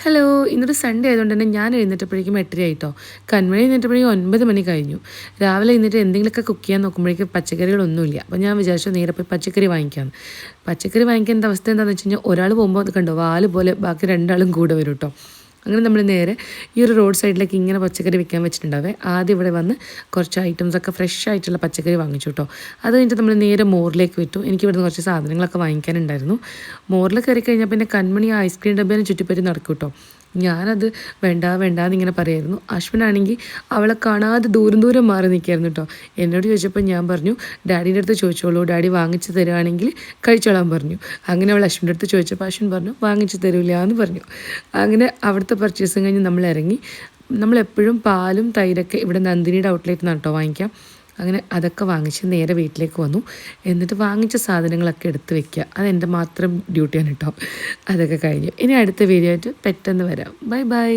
Hello, ഇന്നൊരു Sunday ആയതുകൊണ്ട് തന്നെ ഞാൻ എഴുന്നേറ്റപ്പോഴേക്കും 8:30 ആയിട്ടോ. കൺമണി എഴുന്നേറ്റപ്പോഴേക്കും 9 മണി കഴിഞ്ഞു. രാവിലെ എഴുന്നേറ്റ് എന്തെങ്കിലുമൊക്കെ കുക്ക് ചെയ്യാൻ നോക്കുമ്പോഴേക്കും പച്ചക്കറികളൊന്നുമില്ല. അപ്പോൾ ഞാൻ വിചാരിച്ചു നേരെ പോയി പച്ചക്കറി വാങ്ങിക്കാമെന്ന്. പച്ചക്കറി വാങ്ങിക്കേണ്ട അവസ്ഥ എന്താണെന്ന് വെച്ച് കഴിഞ്ഞാൽ ഒരാൾ പോകുമ്പോൾ അത് കണ്ടോ വാല് പോലെ ബാക്കി രണ്ടാളും കൂടെ വരും കേട്ടോ. അങ്ങനെ നമ്മൾ നേരെ ഈ ഒരു റോഡ് സൈഡിലേക്ക് ഇങ്ങനെ പച്ചക്കറി വിൽക്കാൻ വെച്ചിട്ടുണ്ടാവേ. ആദ്യം ഇവിടെ വന്ന് കുറച്ച് ഐറ്റംസൊക്കെ ഫ്രഷ് ആയിട്ടുള്ള പച്ചക്കറി വാങ്ങിച്ചു കേട്ടോ. അത് കഴിഞ്ഞിട്ട് നമ്മൾ നേരെ മോറിലേക്ക് വിട്ടു. എനിക്ക് ഇവിടുന്ന് കുറച്ച് സാധനങ്ങളൊക്കെ വാങ്ങിക്കാനുണ്ടായിരുന്നു. മോറിൽ കയറി കഴിഞ്ഞാൽ പിന്നെ കൺമണി ഐസ്ക്രീം ഡബ്ബേനെ ചുറ്റിപ്പറ്റി നടക്കും കേട്ടോ. ഞാനത് വേണ്ടാന്നിങ്ങനെ പറയായിരുന്നു. അശ്വിനാണെങ്കിൽ അവളെ കാണാതെ ദൂരം ദൂരം മാറി നിൽക്കായിരുന്നു കേട്ടോ. എന്നോട് ചോദിച്ചപ്പോൾ ഞാൻ പറഞ്ഞു ഡാഡീൻ്റെ അടുത്ത് ചോദിച്ചോളൂ, ഡാഡി വാങ്ങിച്ച് തരുവാണെങ്കിൽ കഴിച്ചോളാൻ പറഞ്ഞു. അങ്ങനെ അവൾ അശ്വിൻ്റെ അടുത്ത് ചോദിച്ചപ്പോൾ അശ്വിൻ പറഞ്ഞു വാങ്ങിച്ച് തരില്ല എന്ന് പറഞ്ഞു. അങ്ങനെ അവിടുത്തെ പർച്ചേസും കഴിഞ്ഞ് നമ്മൾ ഇറങ്ങി. നമ്മളെപ്പോഴും പാലും തൈരൊക്കെ ഇവിടെ നന്ദിനിയുടെ ഔട്ട്ലെറ്റിൽ നിന്നാണ് കേട്ടോ വാങ്ങിക്കാം. അങ്ങനെ അതൊക്കെ വാങ്ങിച്ച് നേരെ വീട്ടിലേക്ക് വന്നു. എന്നിട്ട് വാങ്ങിച്ച സാധനങ്ങളൊക്കെ എടുത്ത് വെക്കുക. അതെൻ്റെ മാത്രം ഡ്യൂട്ടിയാണ് കേട്ടോ. അതൊക്കെ കഴിഞ്ഞു. ഇനി അടുത്ത വീഡിയോ ആയിട്ട് പെട്ടെന്ന് വരാം. Bye bye.